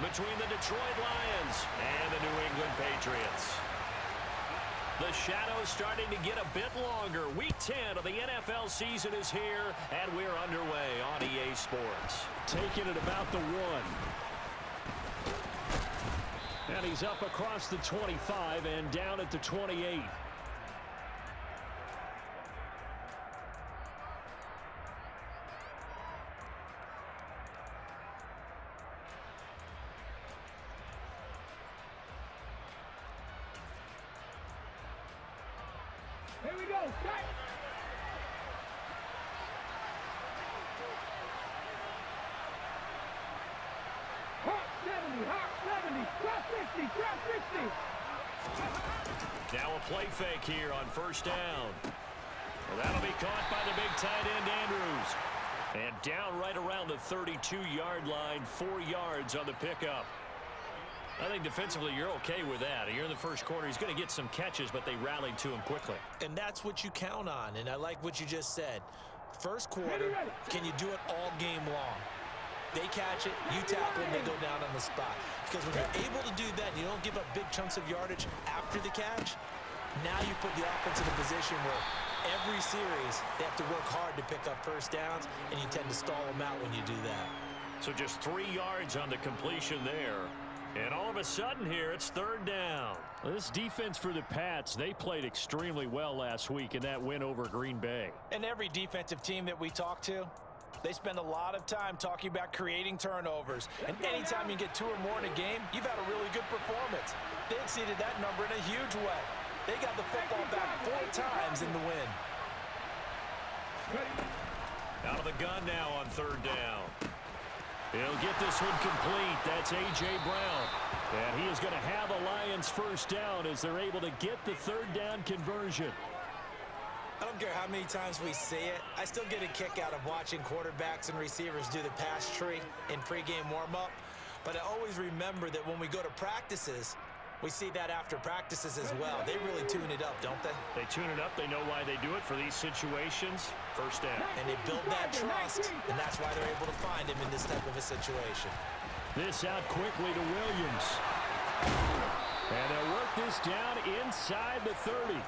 between the Detroit Lions and the New England Patriots. The shadow's starting to get a bit longer. Week 10 of the NFL season is here, and we're underway on EA Sports. Taking it about the 1. And he's up across the 25 and down at the 28. Here we go, cut! Hawk 70, Hawk 70, drop 50, drop 50! Now a play fake here on first down. Well, that'll be caught by the big tight end, Andrews. And down right around the 32-yard line, 4 yards on the pickup. I think defensively you're okay with that. You're in the first quarter. He's going to get some catches, but they rallied to him quickly. And that's what you count on, and I like what you just said. First quarter, can you do it all game long? They catch it, you tackle them, they go down on the spot. Because when you're able to do that and you don't give up big chunks of yardage after the catch, now you put the offense in a position where every series they have to work hard to pick up first downs, and you tend to stall them out when you do that. So just 3 yards on the completion there. And all of a sudden here, it's third down. This defense for the Pats, they played extremely well last week in that win over Green Bay. And every defensive team that we talk to, they spend a lot of time talking about creating turnovers. And anytime you get 2 or more in a game, you've had a really good performance. They exceeded that number in a huge way. They got the football back 4 times in the win. Out of the gun now on third down. He'll get this one complete. That's A.J. Brown. And he is going to have a Lions first down as they're able to get the third down conversion. I don't care how many times we see it. I still get a kick out of watching quarterbacks and receivers do the pass tree in pregame warm-up. But I always remember that when we go to practices, we see that after practices as well. They really tune it up, don't they? They tune it up. They know why they do it for these situations. First down. And they build that trust, and that's why they're able to find him in this type of a situation. This out quickly to Williams. And they'll work this down inside the 30.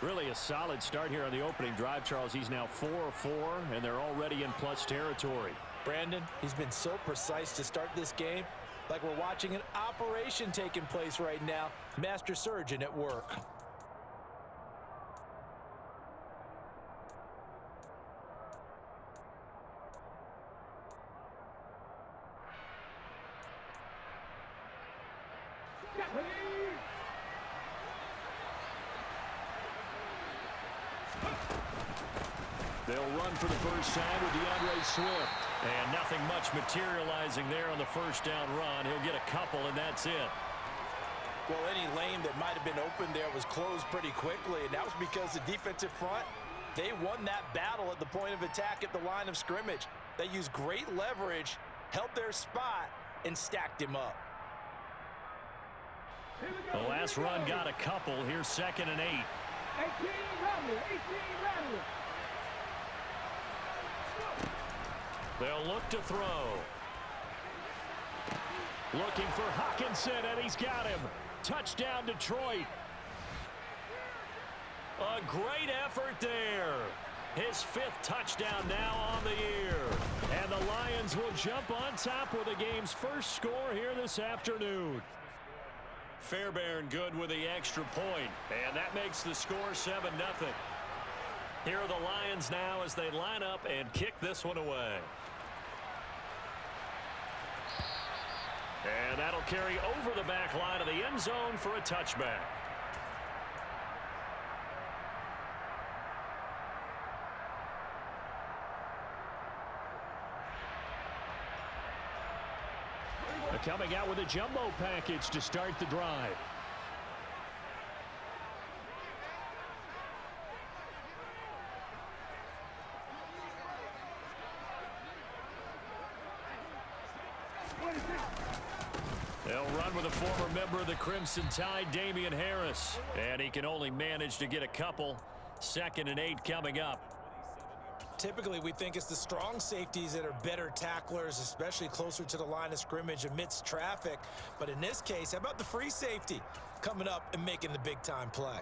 Really a solid start here on the opening drive, Charles. He's now 4 of 4, and they're already in plus territory. Brandon, he's been so precise to start this game. Like we're watching an operation taking place right now. Master surgeon at work. They'll run for the first time with DeAndre Swift. And nothing much materializing there on the first down run. He'll get a couple, and that's it. Well, any lane that might have been open there was closed pretty quickly, and that was because the defensive front, they won that battle at the point of attack at the line of scrimmage. They used great leverage, held their spot, and stacked him up. The last run got a couple. Here's 2nd and 8. 18 Rattler, 18 Rattler. They'll look to throw. Looking for Hockenson, and he's got him. Touchdown, Detroit. A great effort there. His 5th touchdown now on the year. And the Lions will jump on top with the game's first score here this afternoon. Fairbairn good with the extra point. And that makes the score 7-0. Here are the Lions now as they line up and kick this one away. And that'll carry over the back line of the end zone for a touchback. Coming out with a jumbo package to start the drive. They'll run with a former member of the Crimson Tide, Damian Harris. And he can only manage to get a couple. 2nd and 8 coming up. Typically, we think it's the strong safeties that are better tacklers, especially closer to the line of scrimmage amidst traffic. But in this case, how about the free safety coming up and making the big-time play?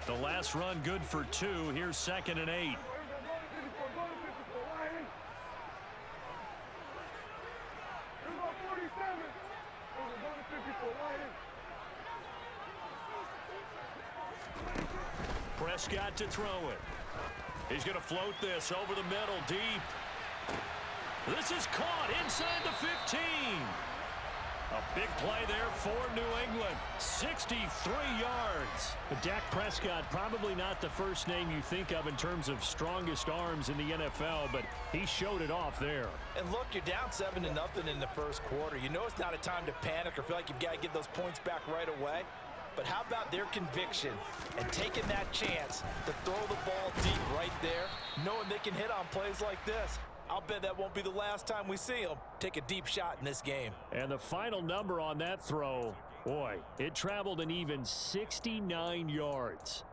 The last run good for 2. Here's 2nd and 8. Prescott to throw it. He's going to float this over the middle, deep. This is caught inside the 15. A big play there for New England. 63 yards. But Dak Prescott, probably not the first name you think of in terms of strongest arms in the NFL, but he showed it off there. And look, you're down 7-0 in the first quarter. You know it's not a time to panic or feel like you've got to get those points back right away. But how about their conviction and taking that chance to throw the ball deep right there, knowing they can hit on plays like this? I'll bet that won't be the last time we see them take a deep shot in this game. And the final number on that throw, boy, it traveled an even 69 yards.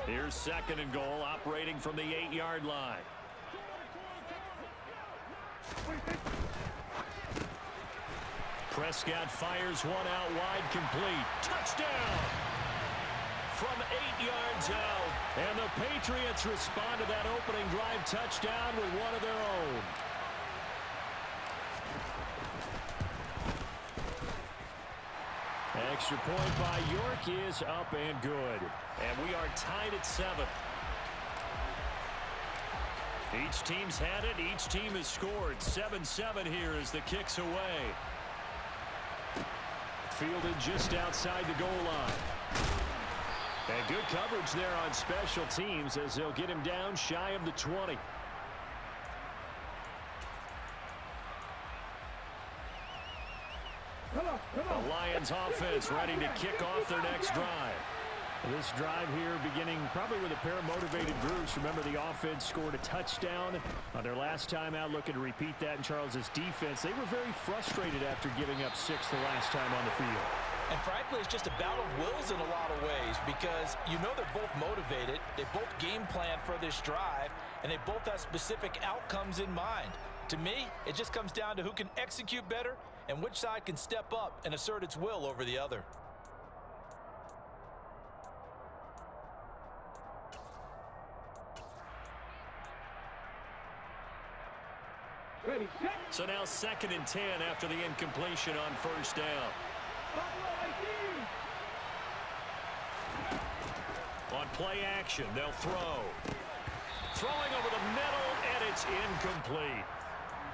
Here's 2nd and goal, operating from the 8-yard line. Prescott fires one out wide, complete. Touchdown! From 8 yards out. And the Patriots respond to that opening drive touchdown with one of their own. Extra point by York is up and good. And we are tied at 7. Each team's had it. Each team has scored. 7-7 here as the kick's away. Fielded just outside the goal line. And good coverage there on special teams as they'll get him down shy of the 20. The Lions offense ready to kick off their next drive. This drive here beginning probably with a pair of motivated groups. Remember, the offense scored a touchdown on their last time out. Looking to repeat that in Charles's defense. They were very frustrated after giving up 6 the last time on the field. And frankly, it's just a battle of wills in a lot of ways because you know they're both motivated. They both game plan for this drive, and they both have specific outcomes in mind. To me, it just comes down to who can execute better and which side can step up and assert its will over the other. So now 2nd and 10 after the incompletion on first down. On play action, they'll throw. Throwing over the middle, and it's incomplete.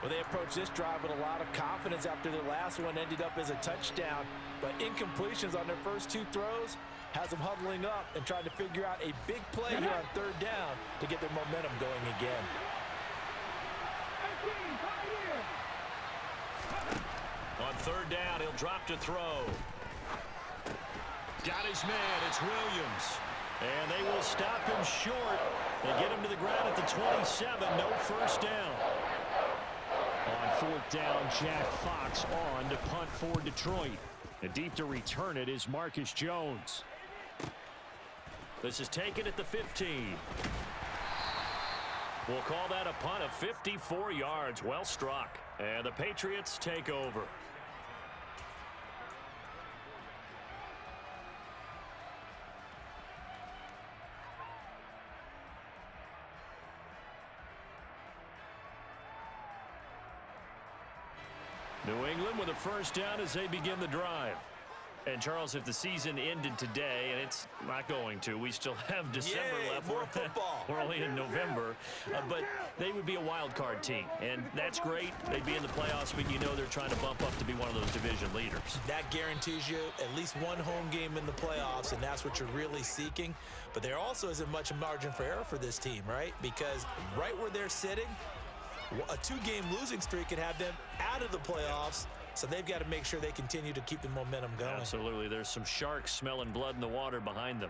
Well, they approached this drive with a lot of confidence after their last one ended up as a touchdown. But incompletions on their first 2 throws has them huddling up and trying to figure out a big play here on 3rd down to get their momentum going again. On 3rd down, he'll drop to throw. Got his man, it's Williams. And they will stop him short. They get him to the ground at the 27, no first down. On 4th down, Jack Fox on to punt for Detroit. And deep to return it is Marcus Jones. This is taken at the 15. We'll call that a punt of 54 yards. Well struck. And the Patriots take over. New England with a first down as they begin the drive. And, Charles, if the season ended today, and it's not going to, we still have December left. More football. We're only in November. But they would be a wild card team, and that's great. They'd be in the playoffs, but you know they're trying to bump up to be one of those division leaders. That guarantees you at least one home game in the playoffs, and that's what you're really seeking. But there also isn't much margin for error for this team, right? Because right where they're sitting, a 2-game losing streak could have them out of the playoffs. So they've got to make sure they continue to keep the momentum going. Absolutely. There's some sharks smelling blood in the water behind them.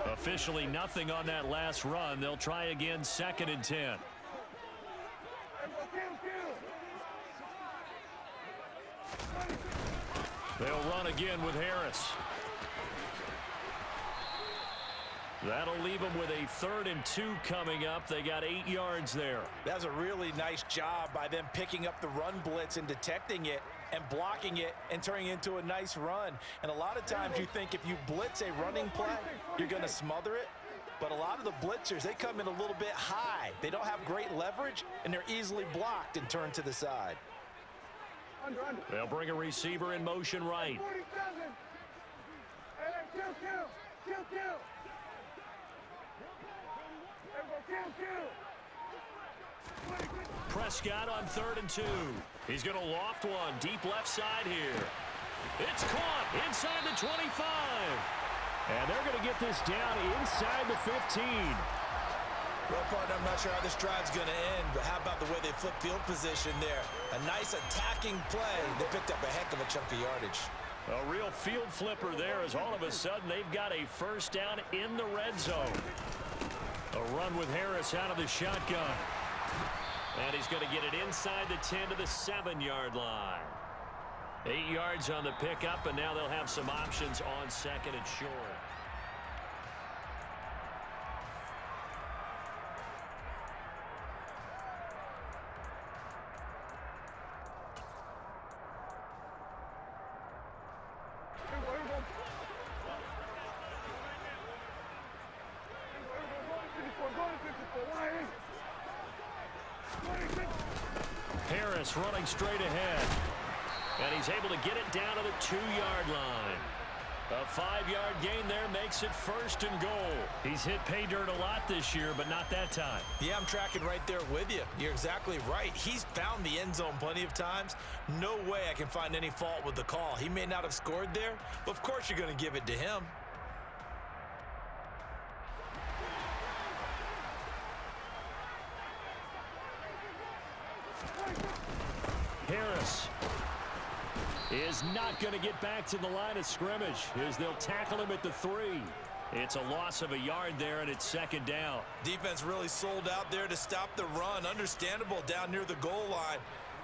Officially nothing on that last run. They'll try again, 2nd and 10. They'll run again with Harris. That'll leave them with a 3rd and 2 coming up. They got 8 yards there. That's a really nice job by them picking up the run blitz and detecting it and blocking it and turning it into a nice run. And a lot of times you think if you blitz a running play, you're going to smother it. But a lot of the blitzers, they come in a little bit high. They don't have great leverage, and they're easily blocked and turned to the side. They'll bring a receiver in motion right. Prescott on 3rd and 2. He's going to loft one deep left side here. It's caught inside the 25. And they're going to get this down inside the 15. Well, partner, I'm not sure how this drive's going to end, but how about the way they flip field position there? A nice attacking play. They picked up a heck of a chunk of yardage. A real field flipper there as all of a sudden they've got a 1st down in the red zone. A run with Harris out of the shotgun. And he's going to get it inside the 10 to the 7-yard line. 8 yards on the pickup, and now they'll have some options on 2nd and short. Harris running straight ahead. And he's able to get it down to the 2-yard line. A 5-yard gain there makes it 1st and goal. He's hit pay dirt a lot this year, but not that time. Yeah, I'm tracking right there with you. You're exactly right. He's found the end zone plenty of times. No way I can find any fault with the call. He may not have scored there, but of course you're going to give it to him. Harris is not going to get back to the line of scrimmage as they'll tackle him at the 3. It's a loss of a yard there, and it's 2nd down. Defense really sold out there to stop the run. Understandable down near the goal line.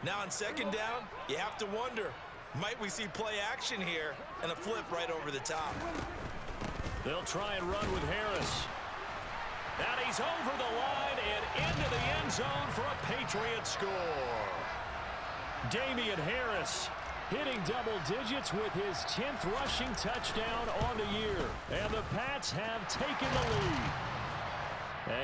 Now on 2nd down, you have to wonder, might we see play action here and a flip right over the top? They'll try and run with Harris. And he's over the line and into the end zone for a Patriot score. Damian Harris hitting double digits with his 10th rushing touchdown on the year. And the Pats have taken the lead.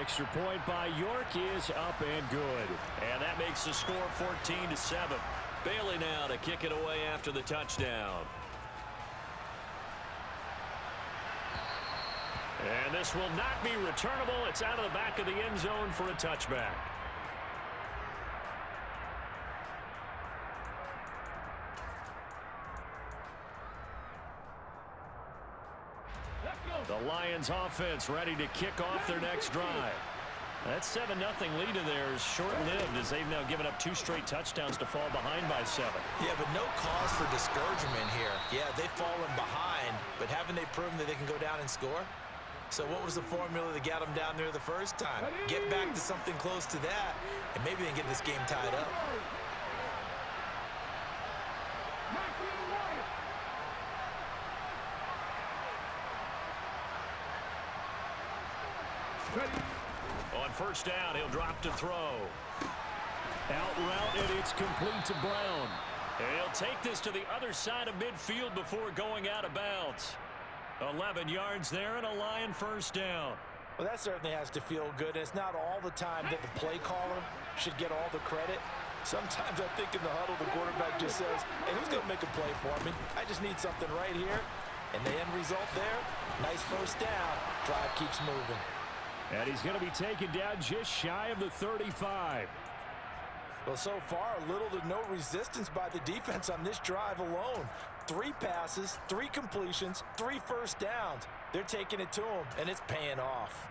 Extra point by York is up and good. And that makes the score 14-7. Bailey now to kick it away after the touchdown. And this will not be returnable. It's out of the back of the end zone for a touchback. The Lions offense ready to kick off their next drive. That 7-0 lead of theirs short-lived as they've now given up 2 straight touchdowns to fall behind by 7. Yeah, but no cause for discouragement here. Yeah, they've fallen behind, but haven't they proven that they can go down and score? So what was the formula that got them down there the first time? Get back to something close to that, and maybe they can get this game tied up. On 1st down, he'll drop to throw. Out route, and it's complete to Brown. He'll take this to the other side of midfield before going out of bounds. 11 yards there and a Lion 1st down. Well, that certainly has to feel good. It's not all the time that the play caller should get all the credit. Sometimes I think in the huddle, the quarterback just says, hey, who's going to make a play for me? I just need something right here. And the end result there, nice 1st down. Drive keeps moving. And he's going to be taken down just shy of the 35. Well, so far, little to no resistance by the defense on this drive alone. 3 passes, 3 completions, 3 1st downs. They're taking it to him, and it's paying off.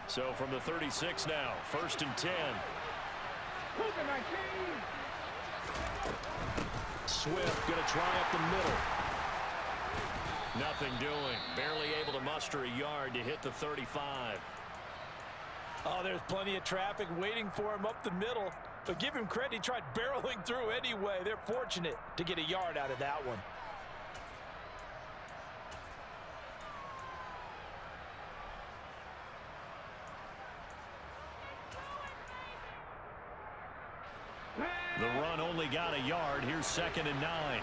So from the 36 now, 1st and 10. Cougar 19. Swift going to try up the middle. Nothing doing. Barely able to muster a yard to hit the 35. Oh, there's plenty of traffic waiting for him up the middle. But give him credit, he tried barreling through anyway. They're fortunate to get a yard out of that one. The run only got a yard. Here's 2nd and 9.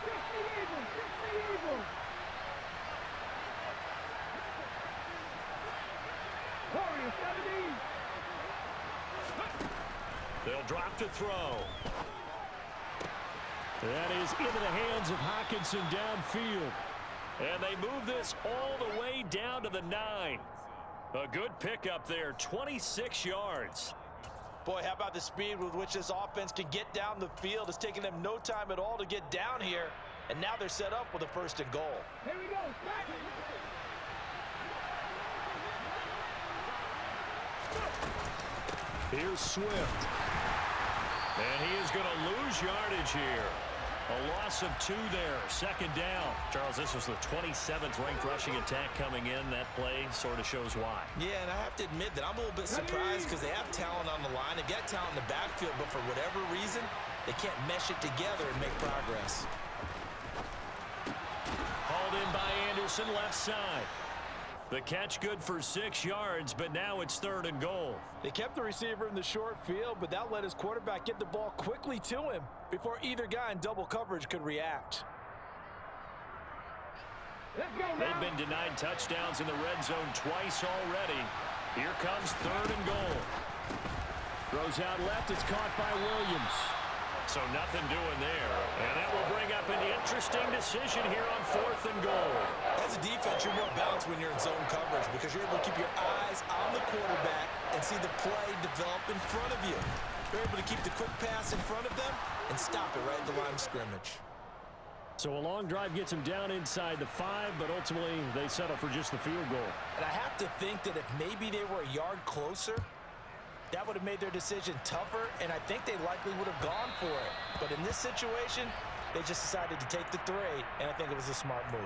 Just the Eagles. Just the Eagles. Warriors 70. They'll drop to throw. That is into the hands of Hockenson downfield. And they move this all the way down to the 9. A good pickup there, 26 yards. Boy, how about the speed with which this offense can get down the field? It's taking them no time at all to get down here. And now they're set up with a 1st and goal. Here we go. Back. Here's Swift. And he is going to lose yardage here. A loss of 2 there. 2nd down. Charles, this was the 27th ranked rushing attack coming in. That play sort of shows why. Yeah, and I have to admit that I'm a little bit surprised because they have talent on the line. They got talent in the backfield, but for whatever reason, they can't mesh it together and make progress. Hauled in by Anderson, left side. The catch good for 6 yards, but now it's 3rd and goal. They kept the receiver in the short field, but that let his quarterback get the ball quickly to him before either guy in double coverage could react. Let's go now. They've been denied touchdowns in the red zone twice already. Here comes 3rd and goal. Throws out left. It's caught by Williams. So nothing doing there. And that will bring up an interesting decision here on 4th and goal. As a defense, you're more balanced when you're in zone coverage because you're able to keep your eyes on the quarterback and see the play develop in front of you. You're able to keep the quick pass in front of them and stop it right at the line of scrimmage. So a long drive gets them down inside the 5, but ultimately they settle for just the field goal. And I have to think that if maybe they were a yard closer, that would have made their decision tougher, and I think they likely would have gone for it. But in this situation, they just decided to take the 3, and I think it was a smart move.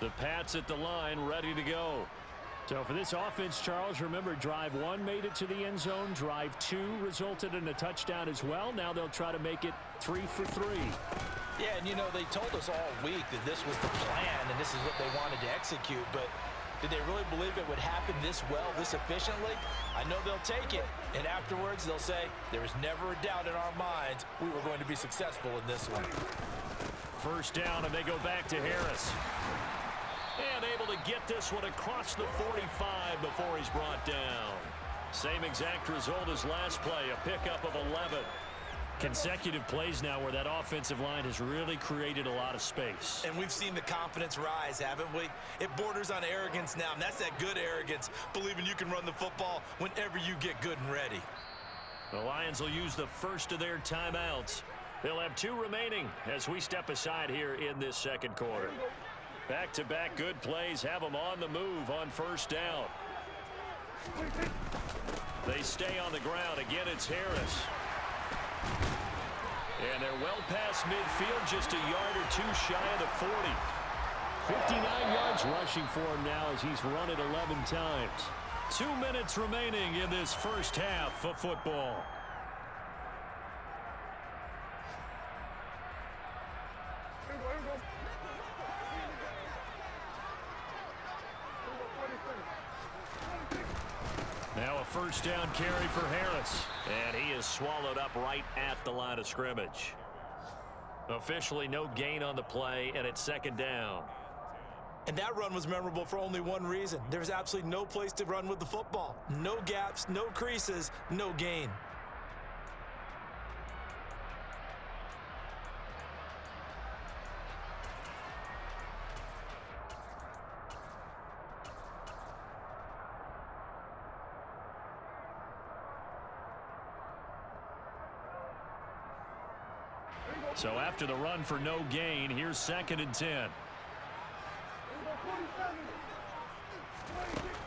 The Pats at the line, ready to go. So for this offense, Charles, remember, drive 1 made it to the end zone. Drive 2 resulted in a touchdown as well. Now they'll try to make it 3 for 3. Yeah, and you know, they told us all week that this was the plan and this is what they wanted to execute, but did they really believe it would happen this well, this efficiently? I know they'll take it, and afterwards they'll say, there was never a doubt in our minds we were going to be successful in this one. 1st down, and they go back to Harris. And able to get this one across the 45 before he's brought down. Same exact result as last play, a pickup of 11. Consecutive plays now where that offensive line has really created a lot of space. And we've seen the confidence rise, haven't we? It borders on arrogance now, and that's that good arrogance, believing you can run the football whenever you get good and ready. The Lions will use the first of their timeouts. They'll have 2 remaining as we step aside here in this 2nd quarter. Back-to-back good plays have them on the move on 1st down. They stay on the ground. Again, it's Harris. And they're well past midfield, just a yard or 2 shy of the 40. 59 yards rushing for him now as he's run it 11 times. 2 minutes remaining in this 1st half of football. Now a 1st down carry for Harris. And he is swallowed up right at the line of scrimmage. Officially no gain on the play, and it's 2nd down. And that run was memorable for only one reason. There was absolutely no place to run with the football. No gaps, no creases, no gain. So after the run for no gain, here's 2nd and 10.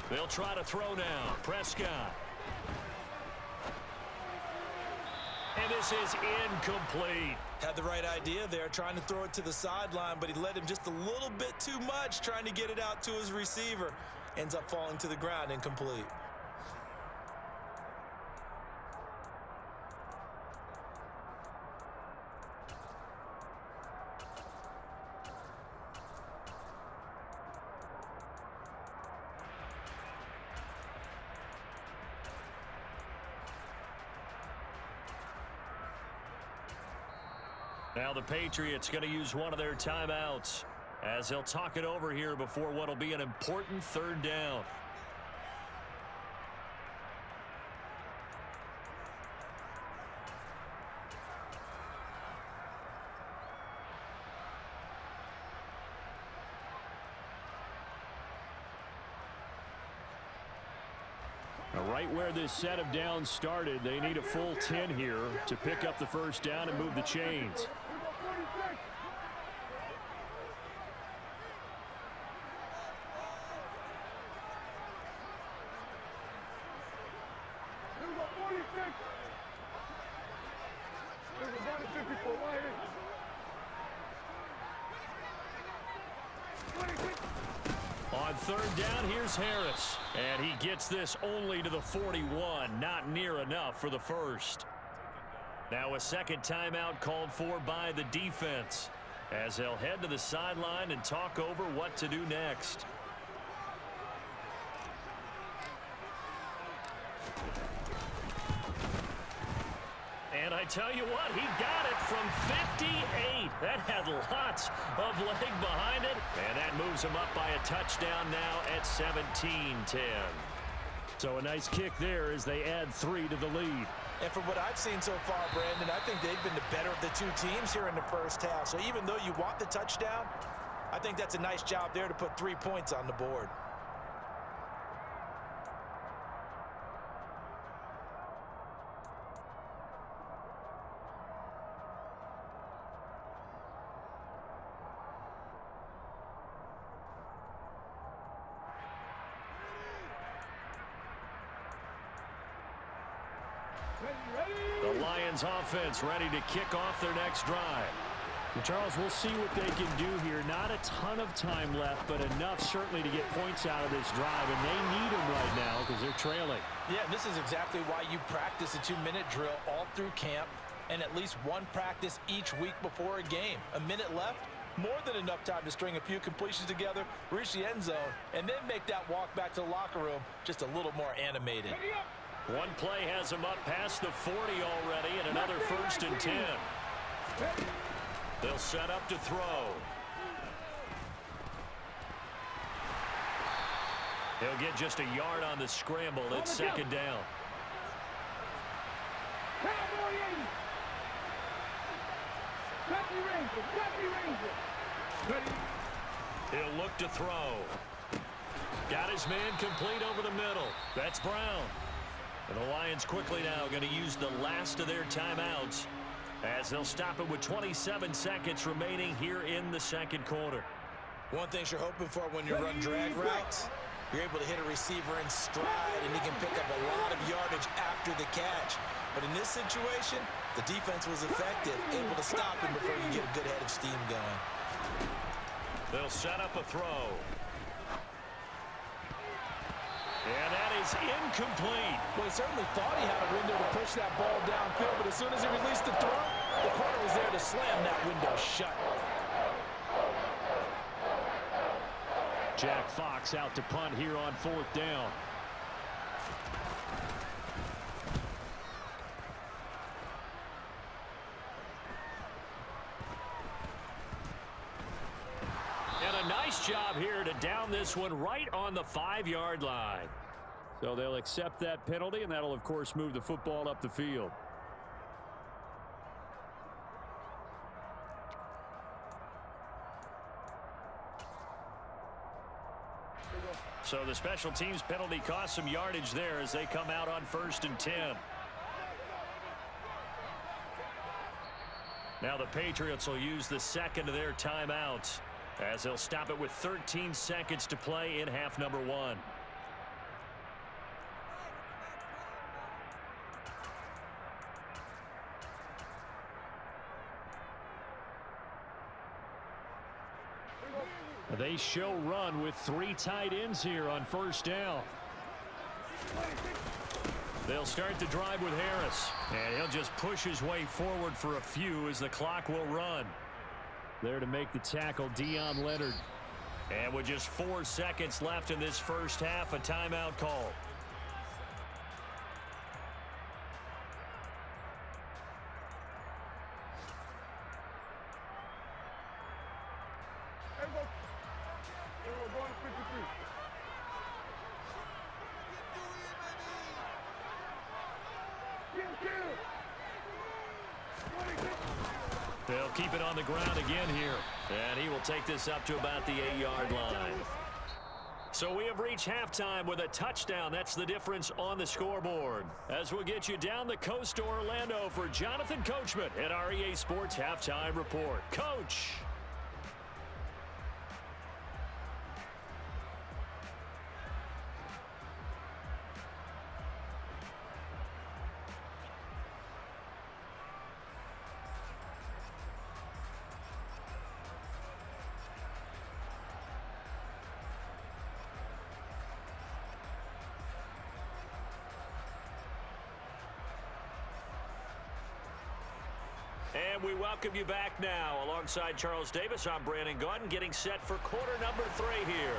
They'll try to throw now. Prescott. And this is incomplete. Had the right idea there, trying to throw it to the sideline, but he led him just a little bit too much, trying to get it out to his receiver. Ends up falling to the ground, incomplete. Now the Patriots going to use one of their timeouts as they'll talk it over here before what will be an important 3rd down. Right where this set of downs started, they need a full 10 here to pick up the 1st down and move the chains. On 3rd down, here's Harris. And he gets this only to the 41. Not near enough for the 1st. Now a 2nd timeout called for by the defense as they'll head to the sideline and talk over what to do next. And I tell you what, he got it from 58. That had lots of leg behind it. And that moves him up by a touchdown now at 17-10. So a nice kick there as they add 3 to the lead. And from what I've seen so far, Brandon, I think they've been the better of the two teams here in the 1st half. So even though you want the touchdown, I think that's a nice job there to put 3 points on the board. The Lions offense ready to kick off their next drive. Well, Charles, we'll see what they can do here. Not a ton of time left, but enough certainly to get points out of this drive, and they need them right now because they're trailing. Yeah, this is exactly why you practice a 2-minute drill all through camp and at least one practice each week before a game. A minute left, more than enough time to string a few completions together, reach the end zone, and then make that walk back to the locker room just a little more animated. One play has him up past the 40 already, and another 1st and 10. They'll set up to throw. He'll get just a yard on the scramble. It's 2nd down. He'll look to throw. Got his man complete over the middle. That's Brown. And the Lions quickly now going to use the last of their timeouts as they'll stop it with 27 seconds remaining here in the 2nd quarter. One thing you're hoping for when you run drag routes, you're able to hit a receiver in stride, and he can pick up a lot of yardage after the catch. But in this situation, the defense was effective, able to stop him before you get a good head of steam going. They'll set up a throw. And that is incomplete. Well, he certainly thought he had a window to push that ball downfield, but as soon as he released the throw, the corner was there to slam that window shut. Jack Fox out to punt here on 4th down. And a nice job here to down this one right on the 5-yard line. So they'll accept that penalty, and that'll, of course, move the football up the field. So the special teams penalty cost some yardage there as they come out on 1st and 10. Now the Patriots will use the second of their timeouts as they'll stop it with 13 seconds to play in half number 1. They show run with 3 tight ends here on first down. They'll start the drive with Harris, and he'll just push his way forward for a few as the clock will run. There to make the tackle, Deion Leonard. And with just 4 seconds left in this first half, a timeout call. They'll keep it on the ground again here. And he will take this up to about the 8-yard line. So we have reached halftime with a touchdown. That's the difference on the scoreboard. As we'll get you down the coast to Orlando for Jonathan Coachman at our EA Sports Halftime Report. Coach. And we welcome you back now. Alongside Charles Davis, I'm Brandon Gaudin, getting set for quarter number 3 here.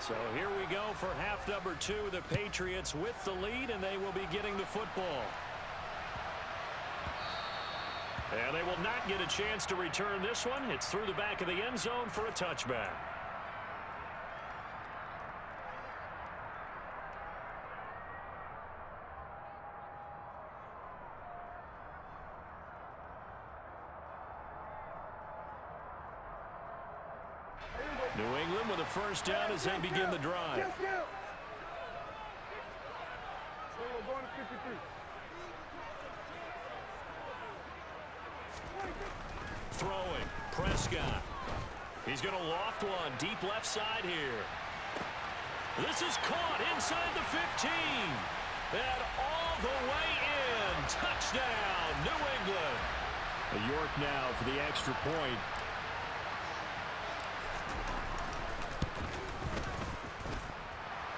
So here we go for half number 2. The Patriots with the lead, and they will be getting the football. And they will not get a chance to return this one. It's through the back of the end zone for a touchback. New England with a first down as they begin the drive. Throwing, Prescott. He's going to loft one deep left side here. This is caught inside the 15. And all the way in. Touchdown, New England. York now for the extra point.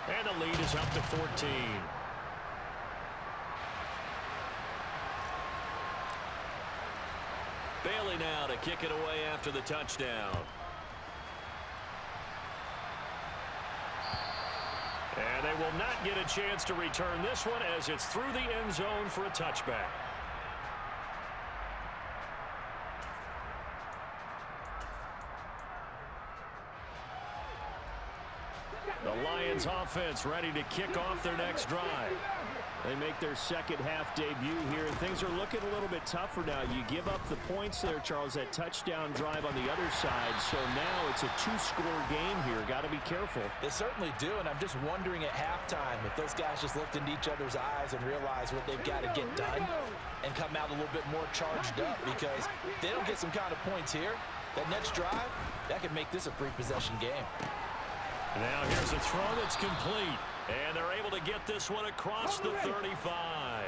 And the lead is up to 14. Bailey now to kick it away after the touchdown. And they will not get a chance to return this one as it's through the end zone for a touchback. The Lions offense ready to kick off their next drive. They make their second half debut here, and things are looking a little bit tougher now. You give up the points there, Charles, that touchdown drive on the other side. So now it's a 2-score game here. Got to be careful. They certainly do, and I'm just wondering at halftime if those guys just looked into each other's eyes and realized what they've got to get done and come out a little bit more charged up, because if they don't get some kind of points here, that next drive, that could make this a 3-possession game. Now here's a throw that's complete. And they're able to get this one across the 35.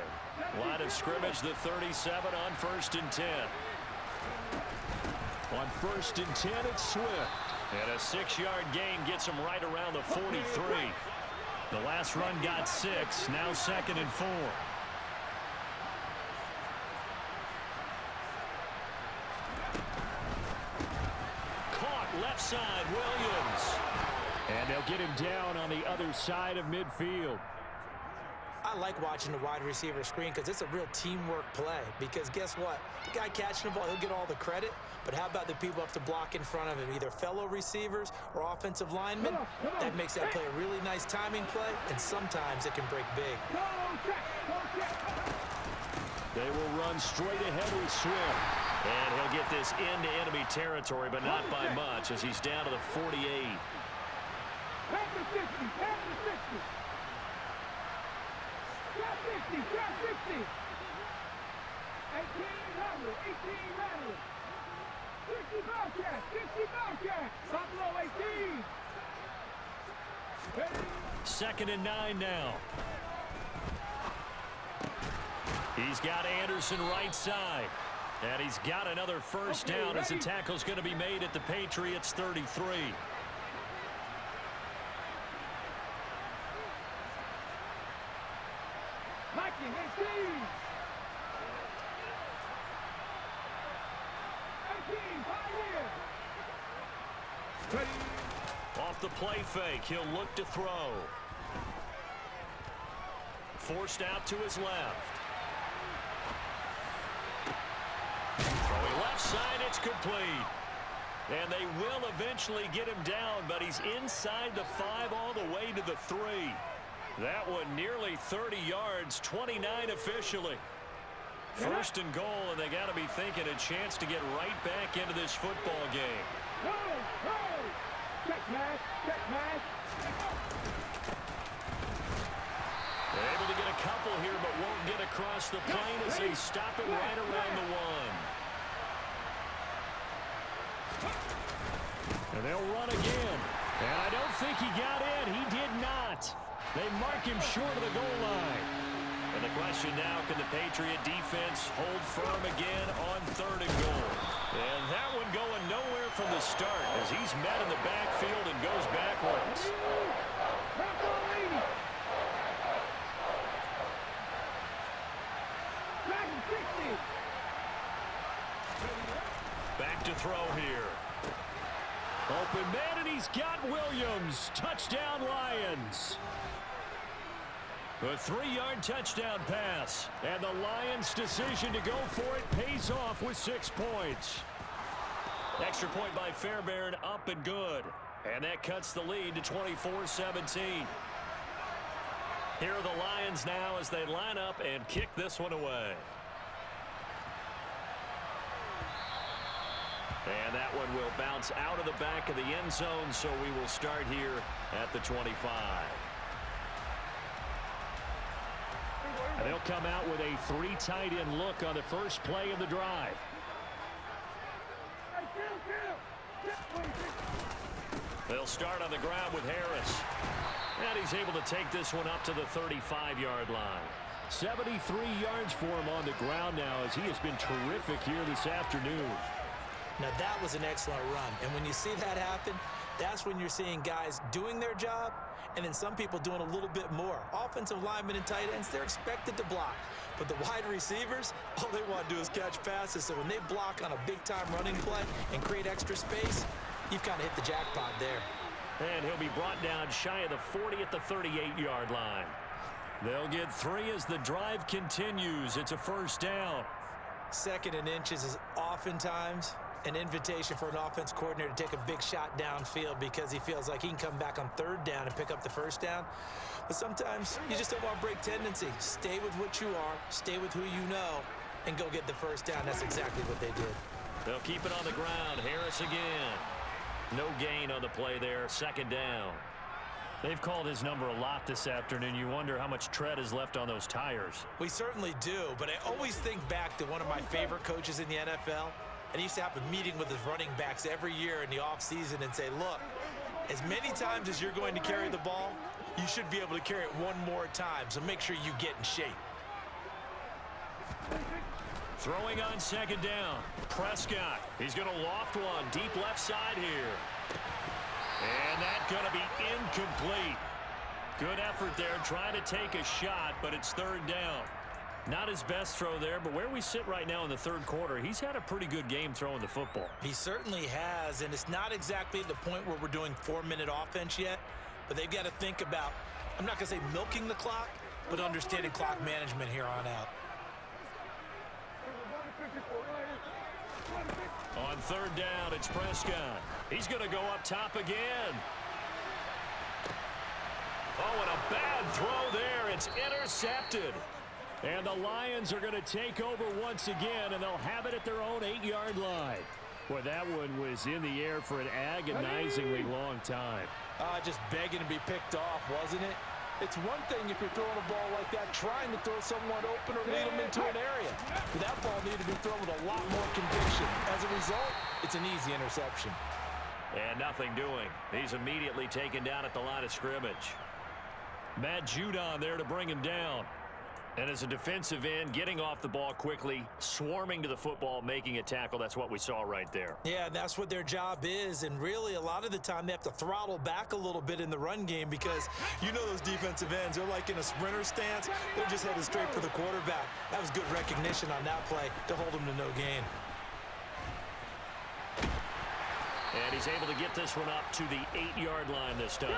Line of scrimmage, the 37 on 1st and 10. On 1st and 10, it's Swift. And a 6-yard gain gets him right around the 43. The last run got 6. Now 2nd and 4. Caught left side, Williams. And they'll get him down on the other side of midfield. I like watching the wide receiver screen because it's a real teamwork play. Because guess what? The guy catching the ball, he'll get all the credit. But how about the people have to block in front of him, either fellow receivers or offensive linemen? That makes that play a really nice timing play, and sometimes it can break big. They will run straight ahead with Swift. And he'll get this into enemy territory, but not by much, as he's down to the 48. Back to 60, back to 60. Drop 60, drop 60. rattle, 18 rattle. 60 Bobcat, 60 Bobcat. Stop low, 18. Ready? 2nd and 9 now. He's got Anderson right side. And he's got another first down as the tackle's going to be made at the Patriots 33. Mikey, 18. 18, 5 years. Ready? Off the play fake, he'll look to throw. Forced out to his left. Throwing left side, it's complete. And they will eventually get him down, but he's inside the 5 all the way to the 3. That one nearly 30 yards, 29 officially. 1st and goal, and they got to be thinking a chance to get right back into this football game. Go, go. Check match, check match. They're able to get a couple here, but won't get across the plane as they stop it right around the 1. And they'll run again. And I don't think he got in. He did not. They mark him short of the goal line. And the question now, can the Patriot defense hold firm again on 3rd and goal? And that one going nowhere from the start as he's met in the backfield and goes backwards. Back to throw here. Open man, and he's got Williams. Touchdown, Lions. A 3-yard touchdown pass. And the Lions' decision to go for it pays off with 6 points. Extra point by Fairbairn, up and good. And that cuts the lead to 24-17. Here are the Lions now as they line up and kick this one away. And that one will bounce out of the back of the end zone, so we will start here at the 25. And they'll come out with a 3 tight end look on the first play of the drive. They'll start on the ground with Harris. And he's able to take this one up to the 35-yard line. 73 yards for him on the ground now as he has been terrific here this afternoon. Now, that was an excellent run. And when you see that happen, that's when you're seeing guys doing their job and then some people doing a little bit more. Offensive linemen and tight ends, they're expected to block. But the wide receivers, all they want to do is catch passes. So when they block on a big-time running play and create extra space, you've kind of hit the jackpot there. And he'll be brought down shy of the 40 at the 38-yard line. They'll get 3 as the drive continues. It's a first down. 2nd and inches is oftentimes an invitation for an offense coordinator to take a big shot downfield because he feels like he can come back on 3rd down and pick up the first down. But sometimes you just don't want to break tendency. Stay with what you are, stay with who you know, and go get the first down. That's exactly what they did. They'll keep it on the ground. Harris again. No gain on the play there. 2nd down. They've called his number a lot this afternoon. You wonder how much tread is left on those tires. We certainly do, but I always think back to one of my favorite coaches in the NFL. And he used to have a meeting with his running backs every year in the offseason and say, look, as many times as you're going to carry the ball, you should be able to carry it one more time, so make sure you get in shape. Throwing on 2nd down. Prescott. He's going to loft one deep left side here. And that's going to be incomplete. Good effort there trying to take a shot, but it's 3rd down. Not his best throw there, but where we sit right now in the 3rd quarter, he's had a pretty good game throwing the football. He certainly has, and it's not exactly at the point where we're doing 4-minute offense yet, but they've got to think about, I'm not going to say milking the clock, but understanding clock management here on out. On 3rd down, it's Prescott. He's going to go up top again. Oh, and a bad throw there. It's intercepted. And the Lions are going to take over once again, and they'll have it at their own 8-yard line. Boy, that one was in the air for an agonizingly long time. Just begging to be picked off, wasn't it? It's one thing if you're throwing a ball like that, trying to throw someone open or lead them into an area. But that ball needed to be thrown with a lot more conviction. As a result, it's an easy interception. And nothing doing. He's immediately taken down at the line of scrimmage. Matt Judon there to bring him down. And as a defensive end, getting off the ball quickly, swarming to the football, making a tackle. That's what we saw right there. Yeah, that's what their job is. And really, a lot of the time, they have to throttle back a little bit in the run game because you know those defensive ends, they're like in a sprinter stance. They're just headed straight for the quarterback. That was good recognition on that play to hold them to no gain. And he's able to get this one up to the 8-yard line this time.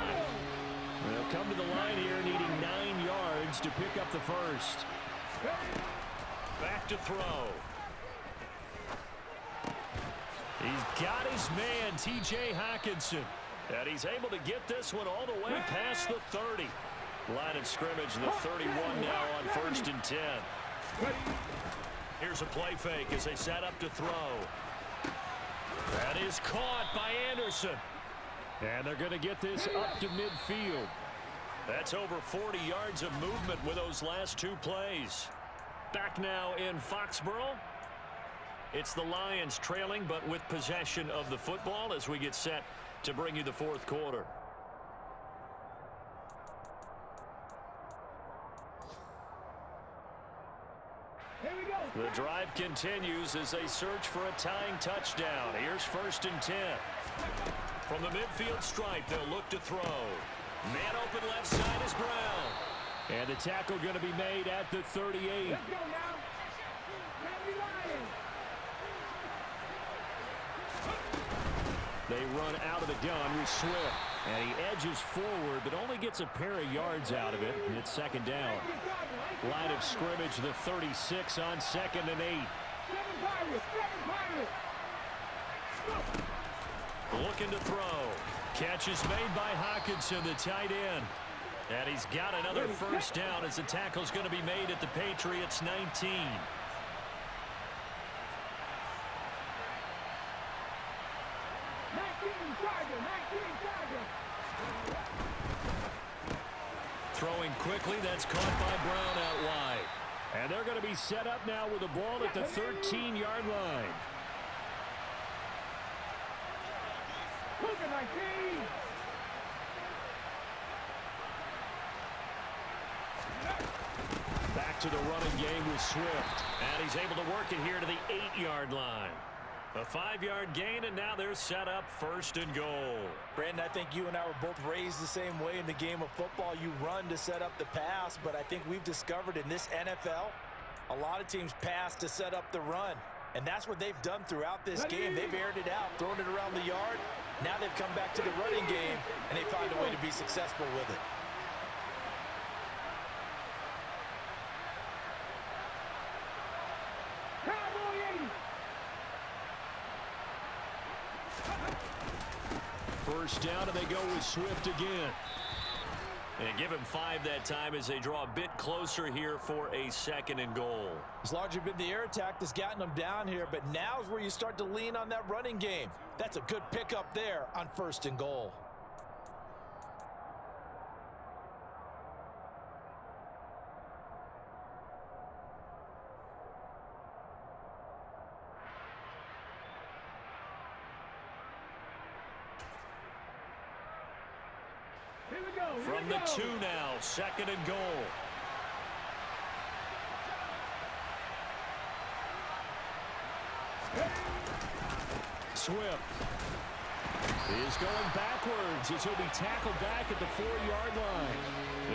They'll come to the line here needing 9 yards to pick up the first. Back to throw. He's got his man, T.J. Hockenson. And he's able to get this one all the way past the 30. Line of scrimmage, the 31 now on 1st and 10. Here's a play fake as they set up to throw. That is caught by Anderson. And they're going to get this up to midfield. That's over 40 yards of movement with those last 2 plays. Back now in Foxborough. It's the Lions trailing, but with possession of the football as we get set to bring you the 4th quarter. The drive continues as they search for a tying touchdown. Here's 1st and 10. From the midfield stripe, they'll look to throw. Man open left side is Brown. And the tackle going to be made at the 38. Let's go now. Happy Lions. They run out of the gun with Swift. And he edges forward, but only gets a pair of yards out of it. And it's 2nd down. Line of scrimmage, the 36 on 2nd and 8. Looking to throw. Catch is made by Hockenson, the tight end. And he's got another 1st down as the tackle's going to be made at the Patriots 19. Throwing quickly, that's caught by Brown out wide. And they're going to be set up now with the ball at the 13-yard line. Back to the running game with Swift. And he's able to work it here to the 8-yard line. A 5-yard gain, and now they're set up 1st and goal. Brandon, I think you and I were both raised the same way in the game of football. You run to set up the pass, but I think we've discovered in this NFL, a lot of teams pass to set up the run. And that's what they've done throughout this game. They've aired it out, thrown it around the yard. Now they've come back to the running game, and they found a way to be successful with it. First down, and they go with Swift again. And give him 5 that time as they draw a bit closer here for a 2nd and goal. It's largely been the air attack that's gotten them down here, but now is where you start to lean on that running game. That's a good pickup there on 1st and goal. From the 2 now, 2nd and goal. Swift is going backwards as he'll be tackled back at the 4-yard line.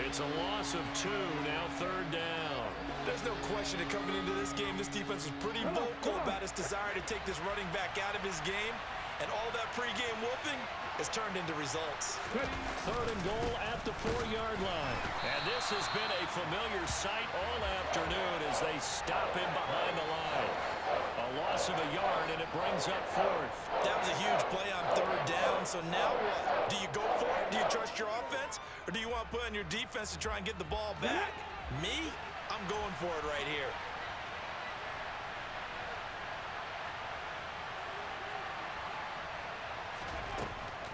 It's a loss of 2, now 3rd down. There's no question that coming into this game, this defense was pretty vocal about its desire to take this running back out of his game. And all that pregame wolfing has turned into results. 3rd and goal at the 4-yard line. And this has been a familiar sight all afternoon as they stop him behind the line. A loss of a yard, and it brings up 4th. That was a huge play on 3rd down, so now what? Do you go for it? Do you trust your offense? Or do you want to put on your defense to try and get the ball back? Me? I'm going for it right here.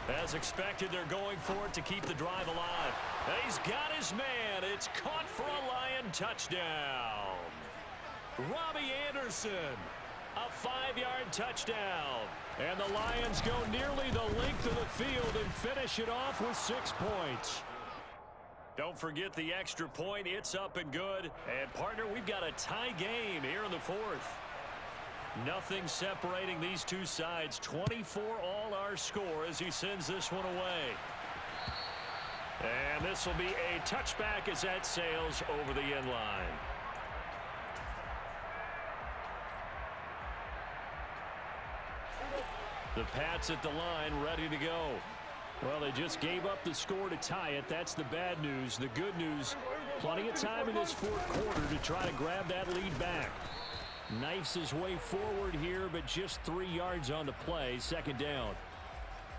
As expected, they're going for it to keep the drive alive. He's got his man. It's caught for a Lion touchdown. Robbie Anderson, a 5-yard touchdown. And the Lions go nearly the length of the field and finish it off with 6 points. Don't forget the extra point. It's up and good. And, partner, we've got a tie game here in the 4th. Nothing separating these two sides. 24 all our score as he sends this one away. And this will be a touchback as that sails over the end line. The Pats at the line ready to go. Well, they just gave up the score to tie it. That's the bad news. The good news, plenty of time in this 4th quarter to try to grab that lead back. Knifes his way forward here, but just 3 yards on the play. 2nd down.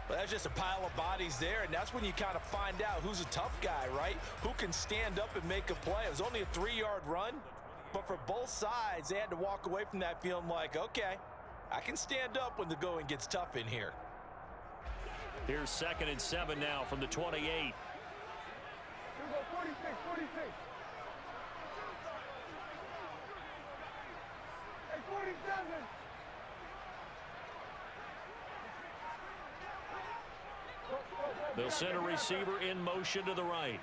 Well, that's just a pile of bodies there, and that's when you kind of find out who's a tough guy, right? Who can stand up and make a play. It was only a 3-yard run, but for both sides, they had to walk away from that feeling like, okay, I can stand up when the going gets tough in here. Here's 2nd and 7 now from the 28. Here we go, 46, 46. Hey, 47. They'll send a receiver in motion to the right.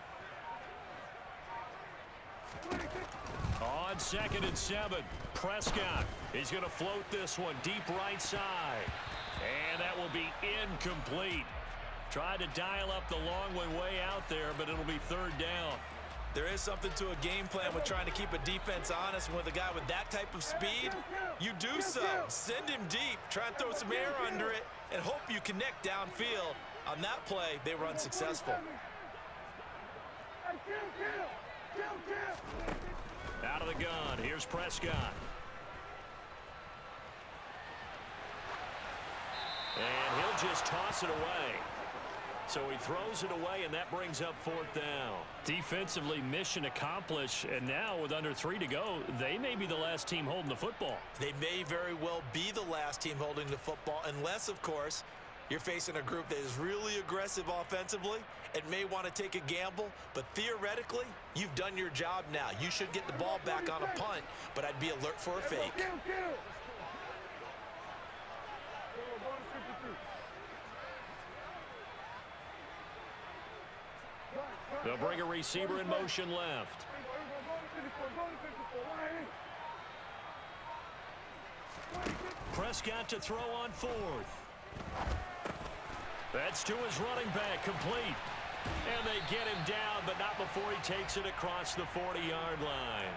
On 2nd and 7, Prescott is going to float this one deep right side. And that will be incomplete. Tried to dial up the long one way out there, but it'll be 3rd down. There is something to a game plan with trying to keep a defense honest. And with a guy with that type of speed, you do so. Send him deep, try and throw some air under it, and hope you connect downfield. On that play, they were unsuccessful. Out of the gun, here's Prescott. And he'll just toss it away. So he throws it away, and that brings up 4th down. Defensively, mission accomplished. And now with under 3 to go, they may be the last team holding the football. They may very well be the last team holding the football, unless, of course, you're facing a group that is really aggressive offensively and may want to take a gamble. But theoretically, you've done your job now. You should get the ball back on a punt, but I'd be alert for a fake. They'll bring a receiver in motion left. Prescott to throw on 4th. That's to his running back, complete. And they get him down, but not before he takes it across the 40-yard line.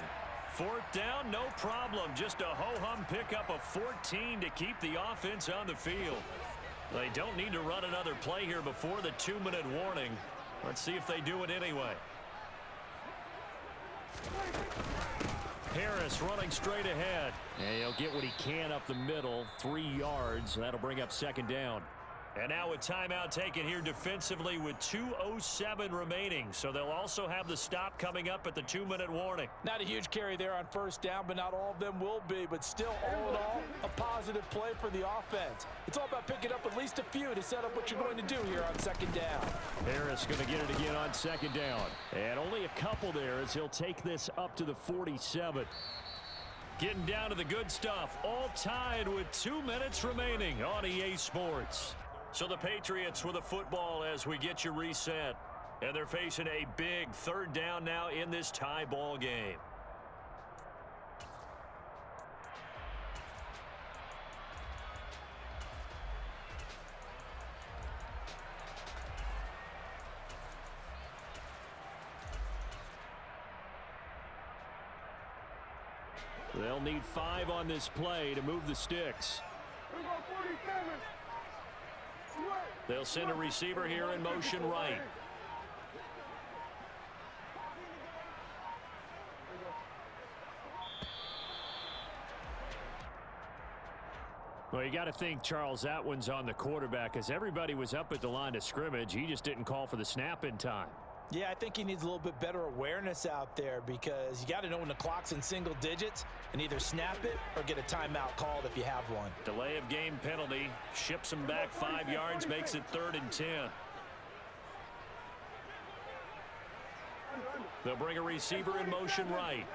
4th down, no problem. Just a ho-hum pickup of 14 to keep the offense on the field. They don't need to run another play here before the 2-minute warning. Let's see if they do it anyway. Harris running straight ahead. And he'll get what he can up the middle, 3 yards. That'll bring up 2nd down. And now a timeout taken here defensively with 2:07 remaining. So they'll also have the stop coming up at the 2-minute warning. Not a huge carry there on 1st down, but not all of them will be. But still, all in all, a positive play for the offense. It's all about picking up at least a few to set up what you're going to do here on 2nd down. Harris going to get it again on 2nd down. And only a couple there as he'll take this up to the 47. Getting down to the good stuff. All tied with 2 minutes remaining on EA Sports. So the Patriots with a football as we get you reset. And they're facing a big 3rd down now in this tie ball game. They'll need 5 on this play to move the sticks. They'll send a receiver here in motion right. Well, you got to think, Charles, that one's on the quarterback, as everybody was up at the line of scrimmage. He just didn't call for the snap in time. Yeah, I think he needs a little bit better awareness out there because you got to know when the clock's in single digits and either snap it or get a timeout called if you have one. Delay of game penalty. Ships him back 5 yards, makes it 3rd and 10. They'll bring a receiver in motion right.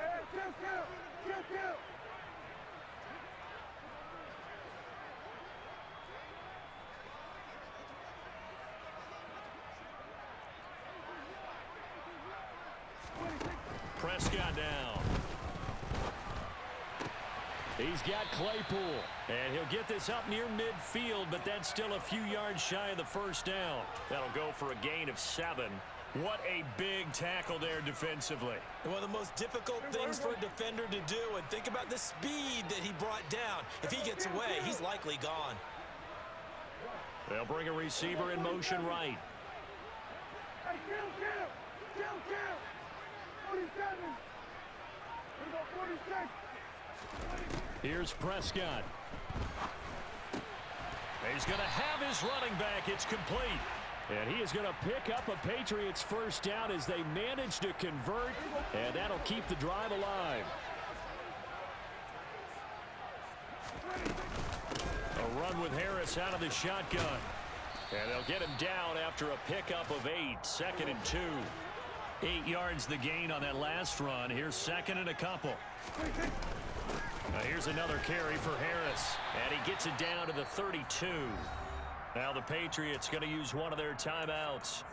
Prescott down. He's got Claypool. And he'll get this up near midfield, but that's still a few yards shy of the first down. That'll go for a gain of 7. What a big tackle there defensively. One of the most difficult things for a defender to do, and think about the speed that he brought down. If he gets away, he's likely gone. They'll bring a receiver in motion right. Hey, kill. 47. We got 46. Here's Prescott. He's going to have his running back. It's complete. And he is going to pick up a Patriots first down as they manage to convert, and that'll keep the drive alive. A run with Harris out of the shotgun. And they'll get him down after a pickup of 8, 2nd and 2. 8 yards the gain on that last run. Here's 2nd and a couple. Now here's another carry for Harris, and he gets it down to the 32. Now the Patriots going to use one of their timeouts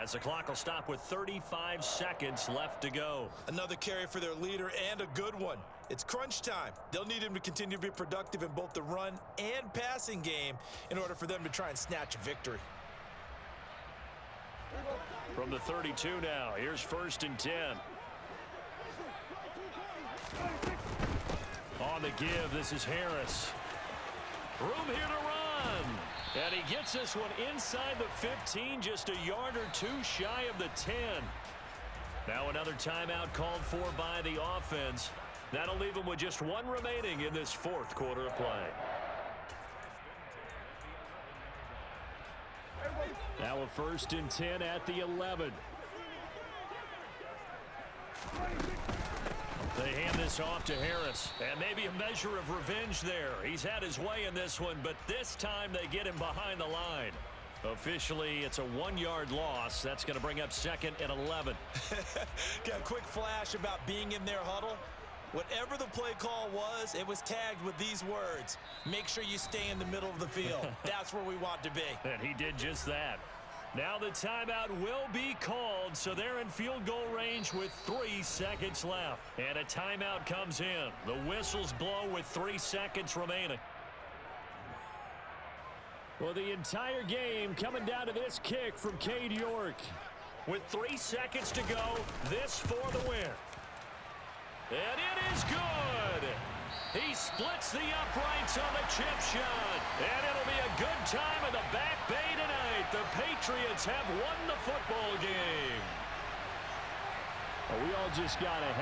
as the clock will stop with 35 seconds left to go. Another carry for their leader and a good one. It's crunch time. They'll need him to continue to be productive in both the run and passing game in order for them to try and snatch a victory. From the 32 now, here's 1st and 10. On the give, this is Harris. Room here to run. And he gets this one inside the 15, just a yard or 2 shy of the 10. Now another timeout called for by the offense. That'll leave them with just 1 remaining in this 4th quarter of play. Now a 1st and 10 at the 11. They hand this off to Harris, and maybe a measure of revenge there. He's had his way in this one, but this time they get him behind the line. Officially, it's a 1-yard loss. That's going to bring up 2nd and 11. Got a quick flash about being in their huddle. Whatever the play call was, it was tagged with these words: make sure you stay in the middle of the field. That's where we want to be. And he did just that. Now the timeout will be called, so they're in field goal range with 3 seconds left. And a timeout comes in. The whistles blow with 3 seconds remaining. Well, the entire game coming down to this kick from Cade York. With 3 seconds to go, this for the win. And it is good. He splits the uprights on the chip shot. And it'll be a good time in the Back Bay tonight. The Patriots have won the football game. We all just got a